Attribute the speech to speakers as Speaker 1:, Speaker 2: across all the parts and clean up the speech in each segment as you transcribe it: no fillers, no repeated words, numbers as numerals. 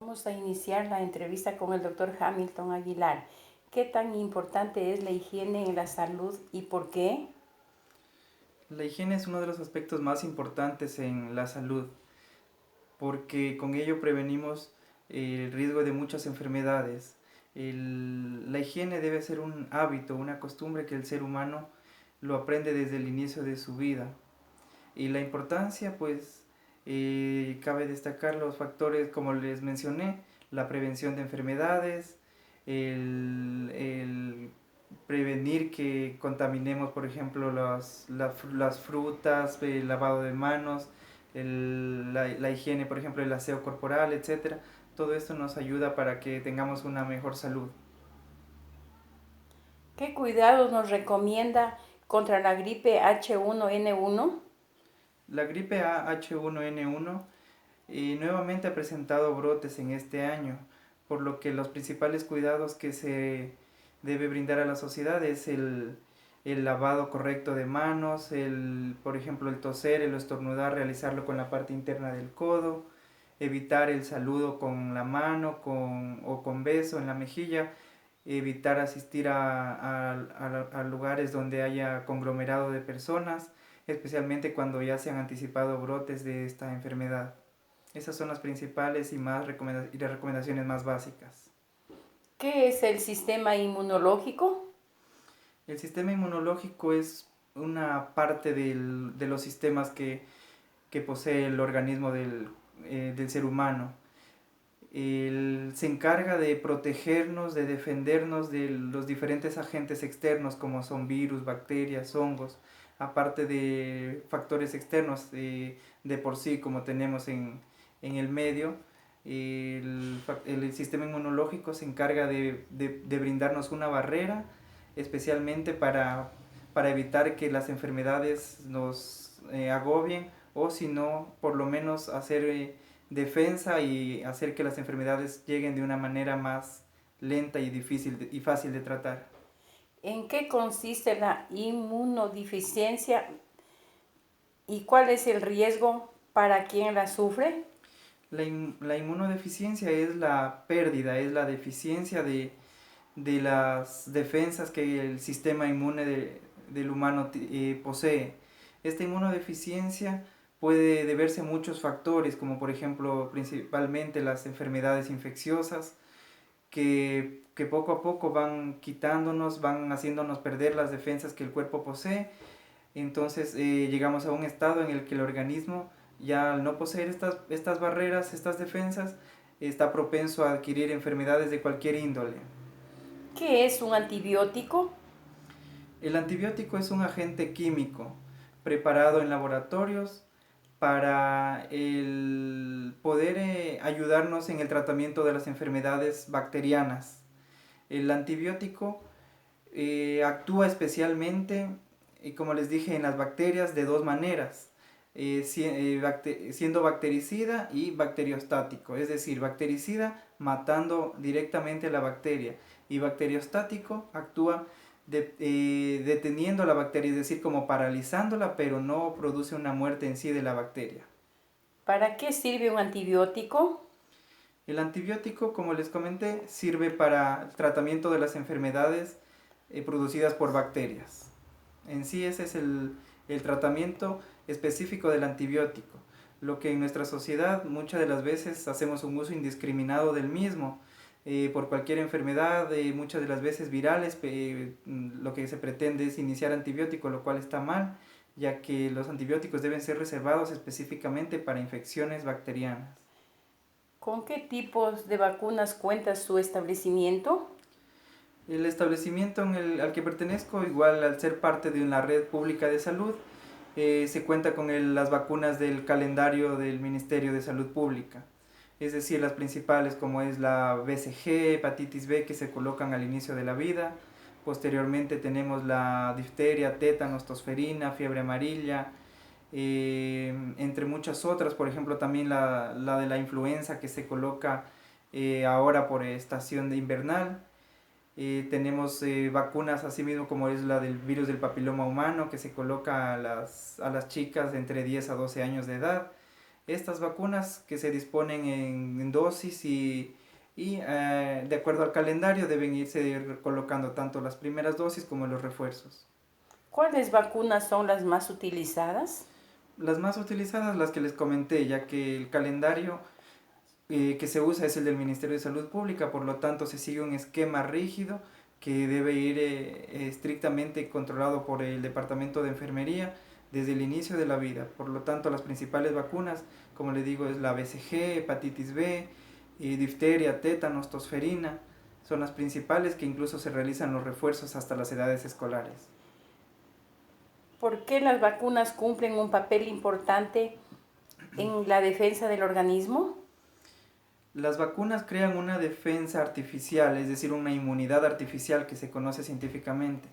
Speaker 1: Vamos a iniciar la entrevista con el doctor Hamilton Aguilar. ¿Qué tan importante es la higiene en la salud y por qué?
Speaker 2: La higiene es uno de los aspectos más importantes en la salud, porque con ello prevenimos el riesgo de muchas enfermedades. La higiene debe ser un hábito, una costumbre que el ser humano lo aprende desde el inicio de su vida. Y la importancia, pues, cabe destacar los factores, como les mencioné, la prevención de enfermedades, el prevenir que contaminemos, por ejemplo, las frutas, el lavado de manos, la higiene, por ejemplo, el aseo corporal, etcétera. Todo esto nos ayuda para que tengamos una mejor salud.
Speaker 1: ¿Qué cuidados nos recomienda contra la gripe H1N1?
Speaker 2: La gripe A H1N1 nuevamente ha presentado brotes en este año, por lo que los principales cuidados que se debe brindar a la sociedad es el lavado correcto de manos, por ejemplo, el toser, el estornudar, realizarlo con la parte interna del codo, evitar el saludo con la mano o con beso en la mejilla, evitar asistir a lugares donde haya conglomerado de personas, especialmente cuando ya se han anticipado brotes de esta enfermedad. Esas son las principales y las recomendaciones más básicas.
Speaker 1: ¿Qué es el sistema inmunológico?
Speaker 2: El sistema inmunológico es una parte de los sistemas que posee el organismo del ser humano. Se encarga de protegernos, de defendernos de los diferentes agentes externos como son virus, bacterias, hongos, aparte de factores externos de por sí como tenemos en el medio. El sistema inmunológico se encarga de brindarnos una barrera especialmente para evitar que las enfermedades nos agobien o si no, por lo menos hacer defensa y hacer que las enfermedades lleguen de una manera más lenta y difícil y fácil de tratar.
Speaker 1: ¿En qué consiste la inmunodeficiencia y cuál es el riesgo para quien la sufre?
Speaker 2: La inmunodeficiencia es la pérdida, es la deficiencia de las defensas que el sistema inmune del humano posee. Esta inmunodeficiencia puede deberse a muchos factores, como por ejemplo principalmente las enfermedades infecciosas, que poco a poco van quitándonos, van haciéndonos perder las defensas que el cuerpo posee. Entonces llegamos a un estado en el que el organismo, ya al no poseer estas barreras, estas defensas, está propenso a adquirir enfermedades de cualquier índole.
Speaker 1: ¿Qué es un antibiótico?
Speaker 2: El antibiótico es un agente químico preparado en laboratorios para el poder ayudarnos en el tratamiento de las enfermedades bacterianas. El antibiótico actúa especialmente, como les dije, en las bacterias de dos maneras, siendo bactericida y bacteriostático, es decir, bactericida matando directamente la bacteria y bacteriostático actúa deteniendo la bacteria, es decir, como paralizándola, pero no produce una muerte en sí de la bacteria.
Speaker 1: ¿Para qué sirve un antibiótico?
Speaker 2: El antibiótico, como les comenté, sirve para el tratamiento de las enfermedades producidas por bacterias. En sí ese es el tratamiento específico del antibiótico, lo que en nuestra sociedad muchas de las veces hacemos un uso indiscriminado del mismo. Por cualquier enfermedad, muchas de las veces virales, lo que se pretende es iniciar antibiótico, lo cual está mal, ya que los antibióticos deben ser reservados específicamente para infecciones bacterianas.
Speaker 1: ¿Con qué tipos de vacunas cuenta su establecimiento?
Speaker 2: El establecimiento al que pertenezco, igual al ser parte de una red pública de salud, se cuenta con las vacunas del calendario del Ministerio de Salud Pública. Es decir, las principales como es la BCG, hepatitis B, que se colocan al inicio de la vida. Posteriormente tenemos la difteria, tétanos, tosferina, fiebre amarilla, entre muchas otras. Por ejemplo, también la de la influenza que se coloca ahora por estación de invernal. Tenemos vacunas así mismo como es la del virus del papiloma humano que se coloca a las chicas de entre 10 a 12 años de edad. estas vacunas que se disponen en dosis y de acuerdo al calendario deben irse colocando tanto las primeras dosis como los refuerzos.
Speaker 1: ¿Cuáles vacunas son las más utilizadas?
Speaker 2: Las más utilizadas, las que les comenté, ya que el calendario que se usa es el del Ministerio de Salud Pública, por lo tanto se sigue un esquema rígido que debe ir estrictamente controlado por el Departamento de Enfermería desde el inicio de la vida. Por lo tanto, las principales vacunas, como les digo, es la BCG, hepatitis B, difteria, tétanos, tosferina, son las principales que incluso se realizan los refuerzos hasta las edades escolares.
Speaker 1: ¿Por qué las vacunas cumplen un papel importante en la defensa del organismo?
Speaker 2: Las vacunas crean una defensa artificial, es decir, una inmunidad artificial que se conoce científicamente.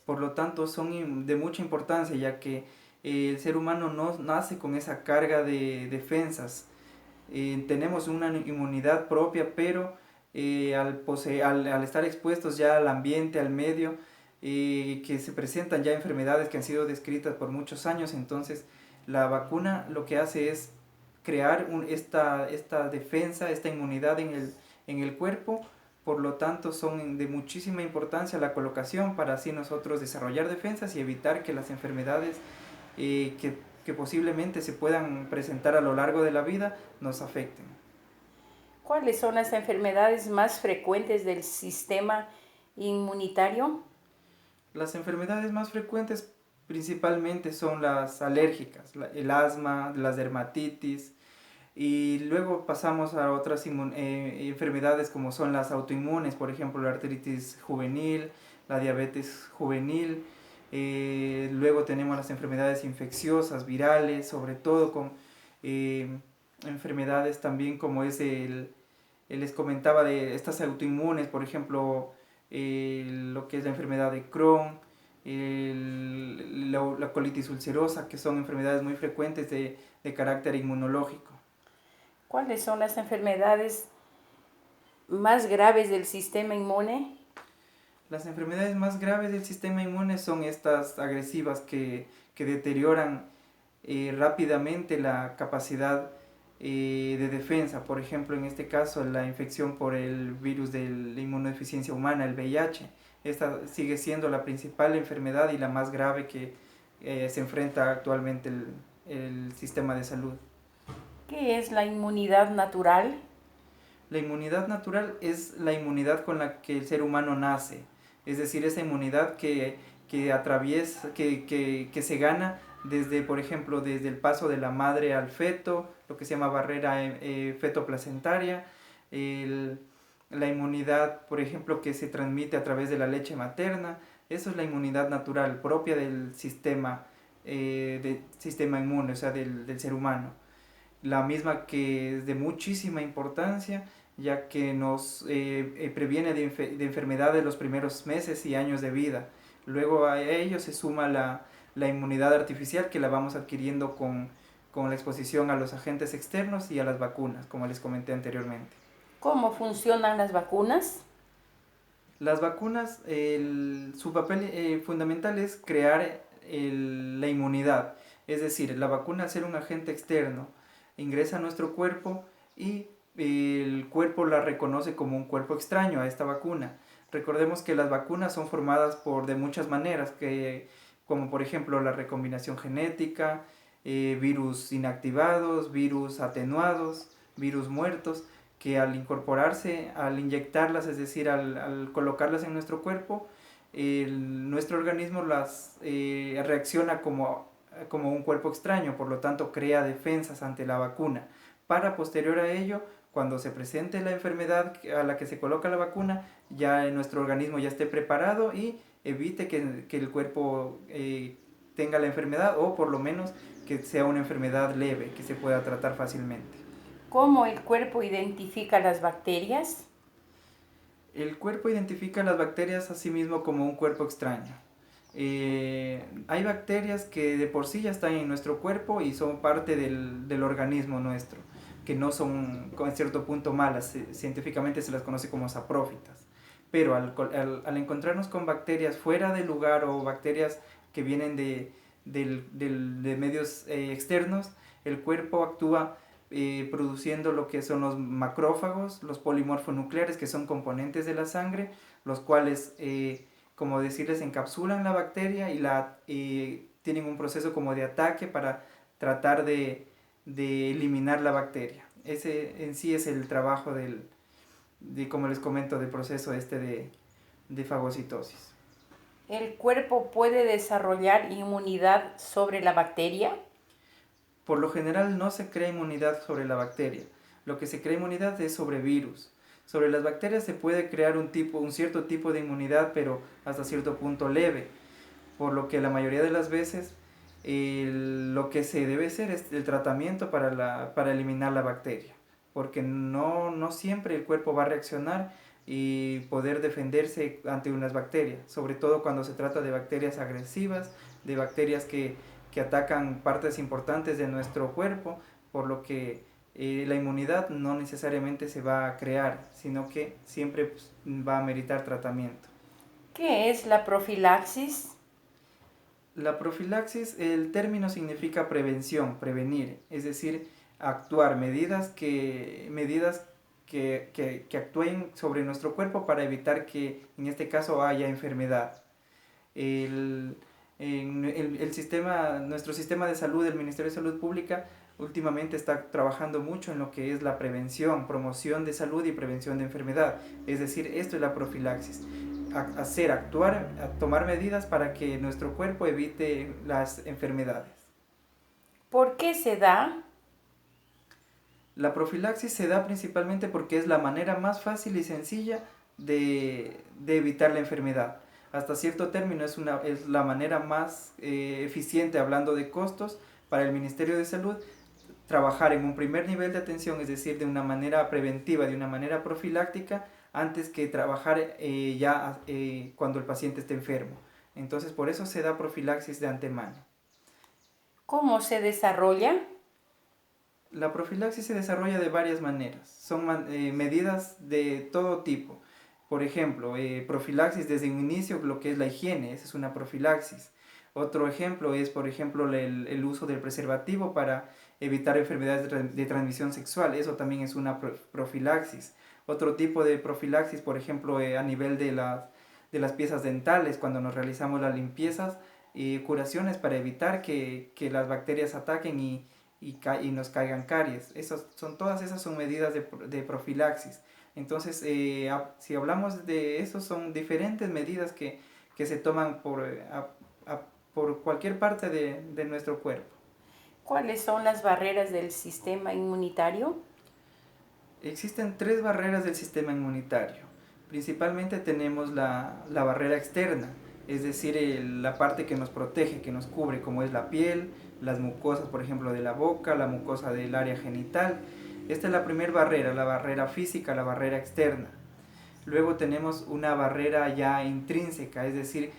Speaker 2: Por lo tanto, son de mucha importancia, ya que el ser humano no nace con esa carga de defensas. Tenemos una inmunidad propia, pero al estar expuestos ya al ambiente, al medio, que se presentan ya enfermedades que han sido descritas por muchos años, entonces la vacuna lo que hace es crear esta defensa, esta inmunidad en el cuerpo. Por lo tanto, son de muchísima importancia la colocación para así nosotros desarrollar defensas y evitar que las enfermedades que posiblemente se puedan presentar a lo largo de la vida nos afecten.
Speaker 1: ¿Cuáles son las enfermedades más frecuentes del sistema inmunitario?
Speaker 2: Las enfermedades más frecuentes principalmente son las alérgicas, el asma, las dermatitis, y luego pasamos a otras enfermedades como son las autoinmunes, por ejemplo la artritis juvenil, la diabetes juvenil. Luego tenemos las enfermedades infecciosas, virales, sobre todo con enfermedades también como es les comentaba de estas autoinmunes, por ejemplo lo que es la enfermedad de Crohn, la colitis ulcerosa, que son enfermedades muy frecuentes de carácter inmunológico.
Speaker 1: ¿Cuáles son las enfermedades más graves del sistema inmune?
Speaker 2: Las enfermedades más graves del sistema inmune son estas agresivas que deterioran rápidamente la capacidad de defensa. Por ejemplo, en este caso, la infección por el virus de la inmunodeficiencia humana, el VIH. Esta sigue siendo la principal enfermedad y la más grave que se enfrenta actualmente el sistema de salud.
Speaker 1: ¿Qué es la inmunidad natural?
Speaker 2: La inmunidad natural es la inmunidad con la que el ser humano nace, es decir, esa inmunidad que atraviesa, que se gana desde, por ejemplo, desde el paso de la madre al feto, lo que se llama barrera feto-placentaria, la inmunidad, por ejemplo, que se transmite a través de la leche materna. Eso es la inmunidad natural propia del sistema inmune, o sea, del ser humano. La misma que es de muchísima importancia, ya que nos previene de enfermedades los primeros meses y años de vida. Luego a ello se suma la inmunidad artificial que la vamos adquiriendo con la exposición a los agentes externos y a las vacunas, como les comenté anteriormente.
Speaker 1: ¿Cómo funcionan las vacunas?
Speaker 2: Las vacunas, su papel fundamental es crear la inmunidad, es decir, la vacuna al ser un agente externo ingresa a nuestro cuerpo y el cuerpo la reconoce como un cuerpo extraño a esta vacuna. Recordemos que las vacunas son formadas de muchas maneras, como por ejemplo la recombinación genética, virus inactivados, virus atenuados, virus muertos, que al incorporarse, al inyectarlas, es decir, al colocarlas en nuestro cuerpo, nuestro organismo las reacciona como un cuerpo extraño, por lo tanto crea defensas ante la vacuna, para posterior a ello, cuando se presente la enfermedad a la que se coloca la vacuna, ya nuestro organismo ya esté preparado y evite que el cuerpo tenga la enfermedad, o por lo menos que sea una enfermedad leve, que se pueda tratar fácilmente.
Speaker 1: ¿Cómo el cuerpo identifica las bacterias?
Speaker 2: El cuerpo identifica las bacterias a sí mismo como un cuerpo extraño. Hay bacterias que de por sí ya están en nuestro cuerpo y son parte del organismo nuestro, que no son en cierto punto malas, científicamente se las conoce como saprófitas. Pero al encontrarnos con bacterias fuera del lugar o bacterias que vienen de medios externos, el cuerpo actúa produciendo lo que son los macrófagos, los polimorfonucleares, que son componentes de la sangre, los cuales, como decirles, encapsulan la bacteria y tienen un proceso como de ataque para tratar de eliminar la bacteria. Ese en sí es el trabajo como les comento, del proceso de fagocitosis.
Speaker 1: ¿El cuerpo puede desarrollar inmunidad sobre la bacteria?
Speaker 2: Por lo general no se crea inmunidad sobre la bacteria. Lo que se crea inmunidad es sobre virus. Sobre las bacterias se puede crear un cierto tipo de inmunidad, pero hasta cierto punto leve. Por lo que la mayoría de las veces lo que se debe hacer es el tratamiento para eliminar la bacteria. Porque no siempre el cuerpo va a reaccionar y poder defenderse ante unas bacterias. Sobre todo cuando se trata de bacterias agresivas, de bacterias que atacan partes importantes de nuestro cuerpo, por lo que la inmunidad no necesariamente se va a crear, sino que siempre pues, va a meritar tratamiento.
Speaker 1: ¿Qué es la profilaxis?
Speaker 2: La profilaxis, el término significa prevención, prevenir, es decir, actuar, medidas que actúen sobre nuestro cuerpo para evitar que en este caso haya enfermedad. Nuestro sistema de salud, el Ministerio de Salud Pública, últimamente está trabajando mucho en lo que es la prevención, promoción de salud y prevención de enfermedad. Es decir, esto es la profilaxis. Actuar, tomar medidas para que nuestro cuerpo evite las enfermedades.
Speaker 1: ¿Por qué se da?
Speaker 2: La profilaxis se da principalmente porque es la manera más fácil y sencilla de evitar la enfermedad. Hasta cierto término es la manera más eficiente, hablando de costos, para el Ministerio de Salud, trabajar en un primer nivel de atención, es decir, de una manera preventiva, de una manera profiláctica, antes que trabajar cuando el paciente esté enfermo. Entonces, por eso se da profilaxis de antemano.
Speaker 1: ¿Cómo se desarrolla?
Speaker 2: La profilaxis se desarrolla de varias maneras. Son medidas de todo tipo. Por ejemplo, profilaxis desde un inicio, lo que es la higiene, esa es una profilaxis. Otro ejemplo es, por ejemplo, el uso del preservativo para evitar enfermedades de transmisión sexual. Eso también es una profilaxis. Otro tipo de profilaxis, por ejemplo, a nivel de las piezas dentales, cuando nos realizamos las limpiezas, curaciones para evitar que las bacterias ataquen y nos caigan caries. Todas esas son medidas de profilaxis. Entonces, si hablamos de eso, son diferentes medidas que se toman por cualquier parte de nuestro cuerpo.
Speaker 1: ¿Cuáles son las barreras del sistema inmunitario?
Speaker 2: Existen 3 barreras del sistema inmunitario. Principalmente tenemos la barrera externa, es decir, la parte que nos protege, que nos cubre, como es la piel, las mucosas, por ejemplo, de la boca, la mucosa del área genital. Esta es la primera barrera, la barrera física, la barrera externa. Luego tenemos una barrera ya intrínseca, es decir,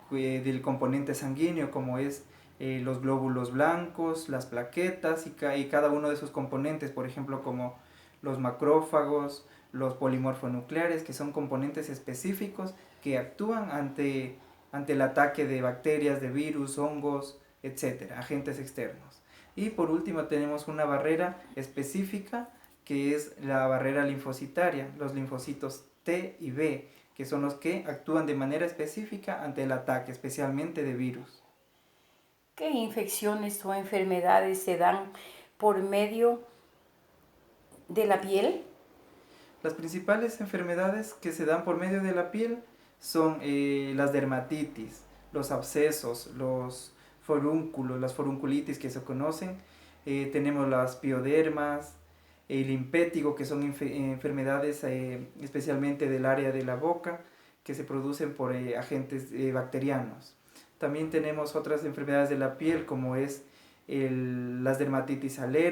Speaker 2: del componente sanguíneo, como es los glóbulos blancos, las plaquetas y cada uno de sus componentes, por ejemplo, como los macrófagos, los polimorfonucleares, que son componentes específicos que actúan ante el ataque de bacterias, de virus, hongos, etcétera, agentes externos. Y por último tenemos una barrera específica que es la barrera linfocitaria, los linfocitos T y B, que son los que actúan de manera específica ante el ataque, especialmente de virus.
Speaker 1: ¿Qué infecciones o enfermedades se dan por medio de la piel?
Speaker 2: Las principales enfermedades que se dan por medio de la piel son las dermatitis, los abscesos, los forúnculos, las forunculitis que se conocen. Tenemos las piodermas, el impétigo, que son enfermedades especialmente del área de la boca, que se producen por agentes bacterianos. También tenemos otras enfermedades de la piel, como es las dermatitis alérgicas,